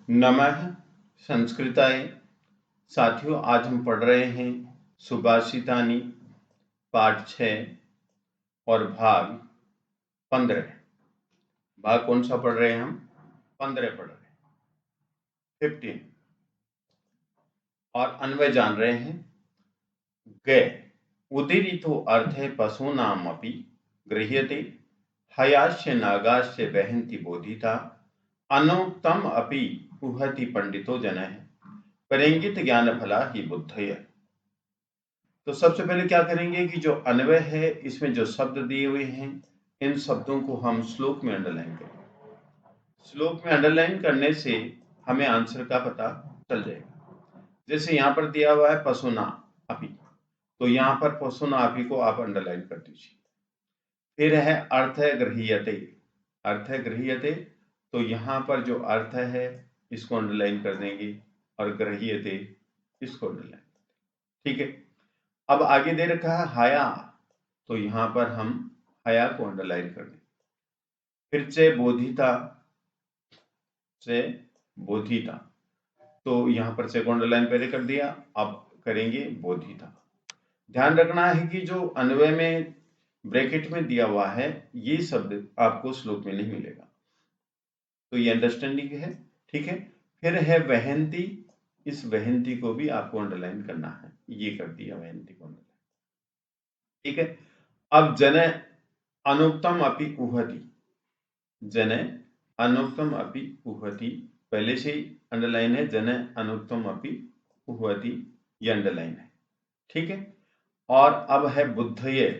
नमः संस्कृताय। साथियों, आज हम पढ़ रहे हैं सुभाषितानि पाठ 6 और भाग 15। भाग कौन सा पढ़ रहे हैं हम? 15 पढ़ रहे हैं, 15। और अन्वय जान रहे हैं। गए उदीरितो अर्थे पशूनामपि गृह्यते हयास्य नागास्य वहन्ति बोधिता अनोक्तम अपि उहति पंडितो जनः परेंगित ज्ञान फला ही बुद्धय। तो सबसे पहले क्या करेंगे कि जो अन्वय है इसमें जो शब्द दिए हुए हैं इन शब्दों को हम श्लोक में अंडरलाइन करेंगे। श्लोक में अंडरलाइन करने से हमें आंसर का पता चल जाएगा। जैसे यहाँ पर दिया हुआ है पशुना अपि, तो यहाँ पर पशुना अपि को आप अंडरलाइन कर दीजिए। फिर है अर्थ गृह्यते, अर्थ गृह्यते, तो यहाँ पर जो अर्थ है इसको अंडरलाइन कर देंगे और गृह्यते इसको अंडरलाइन। ठीक है, अब आगे दे रखा है हया, तो यहां पर हम हया को अंडरलाइन कर दें। फिर से बोधिता, से बोधिता, तो यहां पर से को अंडरलाइन पहले कर दिया, अब करेंगे बोधिता। ध्यान रखना है कि जो अन्वय में ब्रैकेट में दिया हुआ है ये शब्द आपको श्लोक में नहीं मिलेगा, तो ये अंडरस्टैंडिंग है। ठीक है, फिर है वहंती, इस वहंती को भी आपको अंडरलाइन करना है, ये कर दिया वहंती को अंडरलाइन। ठीक है, अब जन अनुक्तम अपि उहति, जन अनुक्तम अपि उहति, पहले से ही अंडरलाइन है, जन अनुक्तम अपि उहति, ये अंडरलाइन है। ठीक है, और अब है बुद्धये,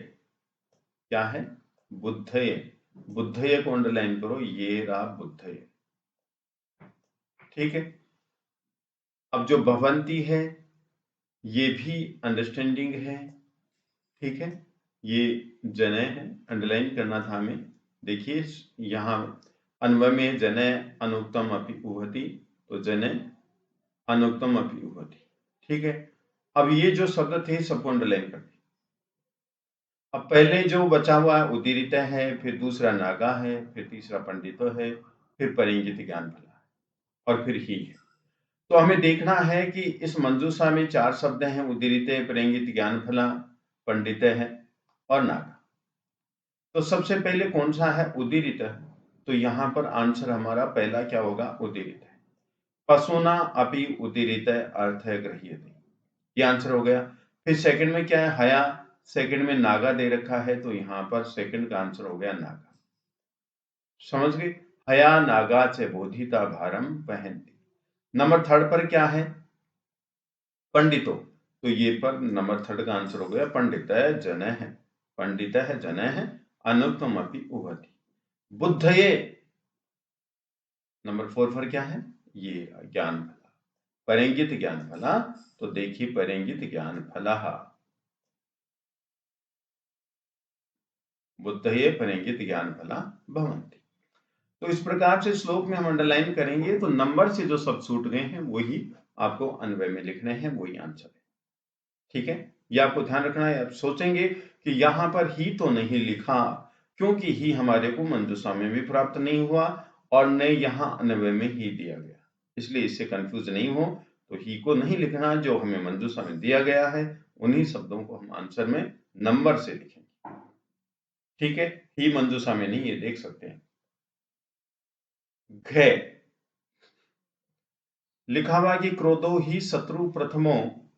क्या है? बुद्धये, बुद्धये को अंडरलाइन करो, ये रहा बुद्धये। ठीक है, अब जो भवंती है ये भी अंडरस्टैंडिंग है। ठीक है, ये जने है, अंडरलाइन करना था हमें। देखिए यहां अन्वय में जने अनुक्तम अपि उहति, तो जने अनुक्तम अपि उहति। ठीक है, अब ये जो शब्द थे सबको अंडरलाइन कर दिया। अब पहले जो बचा हुआ है उदीरित है, फिर दूसरा नागा है, फिर तीसरा पंडितो है, फिर परिंगित ज्ञान फला है, और फिर ही है। तो हमें देखना है कि इस मंजूषा में 4 शब्द हैं, उदीरित, परिंगित ज्ञान फला, पंडित है और नागा। तो सबसे पहले कौन सा है? उदीरित, तो यहां पर आंसर हमारा पहला क्या होगा? उदीरित है। पशुना अपि उदीरित अर्थ गृह्यते, ये आंसर हो गया। फिर सेकंड में क्या है? हया, सेकंड में नागा दे रखा है, तो यहां पर सेकंड का आंसर हो गया नागा। समझ गए? हया नागा से बोधिता भारम वहन्ति। नंबर थर्ड पर क्या है? पंडितो, तो ये पर नंबर थर्ड का आंसर हो गया पंडित जन है, पंडित है जन है, अनुक्तम अपि उहति। बुद्धये, नंबर 4 पर क्या है? ये ज्ञान फला, परेंगित ज्ञान फला, तो देखिए परेंगित ज्ञान फला, बुद्धये परेंगित ज्ञान फला भवन्ति। तो इस प्रकार से श्लोक में हम अंडरलाइन करेंगे, तो नंबर से जो शब्द छूट गए हैं वही आपको अन्वय में लिखने हैं, वही आंसर है। ठीक है, ये आपको ध्यान रखना है। आप सोचेंगे कि यहां पर ही तो नहीं लिखा, क्योंकि ही हमारे को मंजूषा में भी प्राप्त नहीं हुआ और न यहां अन्वय में ही दिया गया, इसलिए इससे कंफ्यूज नहीं हो। तो ही को नहीं लिखना, जो हमें मंजूषा में दिया गया है उन्हीं शब्दों को हम आंसर में नंबर से लिखेंगे। ठीक है, ही मंजूषा में नहीं, ये देख सकते हैं। घे लिखा हुआ कि क्रोधो ही शत्रु प्रथमो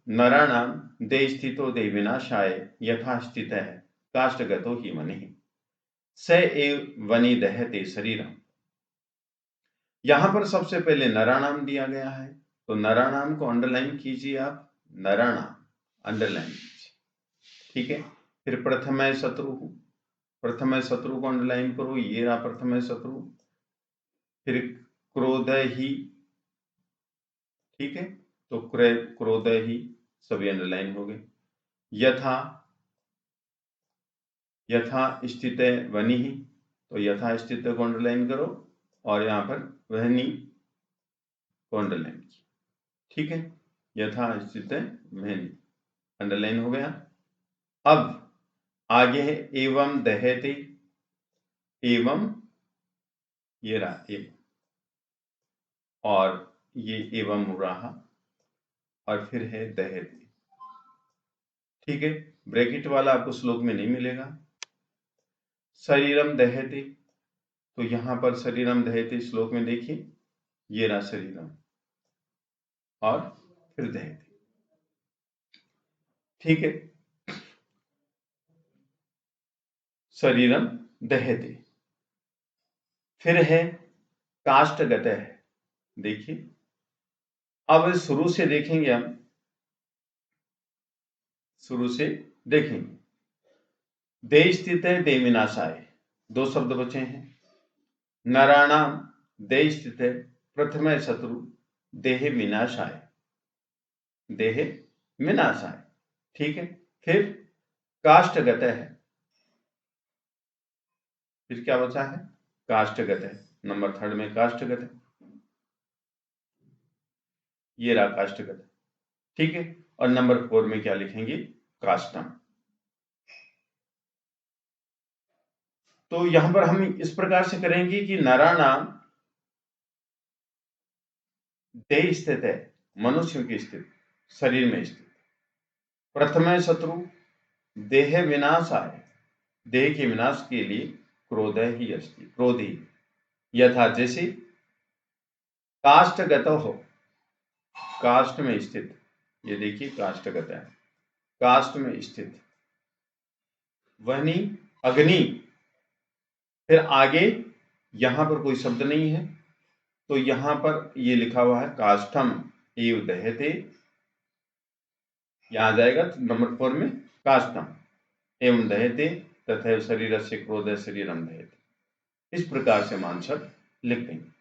नराणाम दे स्थितो दे विनाशाय यथा स्थित है काष्ठगतो ही मनि स एव वनि दहते शरीरम। यहां पर सबसे पहले नराणाम दिया गया है, तो नराणाम को अंडरलाइन कीजिए आप, नराणाम अंडरलाइन कीजिए। ठीक है, फिर प्रथम शत्रु, प्रथम शत्रु को अंडरलाइन करो, ये रहा प्रथम शत्रु। फिर क्रोध ही, ठीक है, तो क्रोध ही सभी अंडरलाइन हो गए। यथा, यथा स्थित वनि ही, तो यथा स्थित को अंडरलाइन करो और यहां पर वहनी को अंडरलाइन की। ठीक है, यथा स्थित वहनी अंडरलाइन हो गया। अब आगे है एवं दहते, एवं, ये रहा एवं, और ये एवं रहा और फिर है दहते। ठीक है, ब्रैकेट वाला आपको श्लोक में नहीं मिलेगा। शरीरम दहते, तो यहां पर शरीरम दहते श्लोक में देखिए, ये रहा शरीरम और फिर दहते। ठीक है, शरीरम दहते। फिर है काष्ठगतः। देखिए, अब शुरू से देखेंगे हम, शुरू से देखेंगे। दे स्थित है, दे विनाशाय, दो शब्द बचे हैं। नराणाम दे स्थित है, प्रथम शत्रु देह विनाशाय, देह विनाशाय। ठीक है, फिर काष्ठगत है, फिर क्या बचा है, काष्ठगत है। नंबर 3 में काष्ठगत है, ये रहा काष्ठगत। ठीक है, और नंबर 4 में क्या लिखेंगे, काष्टम। तो यहां पर हम इस प्रकार से करेंगे कि नराणाम देह स्थित है, मनुष्य की स्थित, शरीर में स्थित। प्रथम शत्रु देह विनाश आए, देह के विनाश के लिए क्रोध ही अस्ति, क्रोध ही। यथा जैसे काष्ठगत हो, काष्ठ में स्थित, ये देखिए काष्ठगत है, काष्ठ में स्थित। वहनी अग्नि, फिर आगे यहां पर कोई शब्द नहीं है, तो यहां पर ये लिखा हुआ है काष्ठम एव दहते, यहां जाएगा नंबर 4 में काष्ठम एवं दहते तथा शरीर से क्रोध शरीरम दहते। इस प्रकार से हम आंसर लिख देंगे।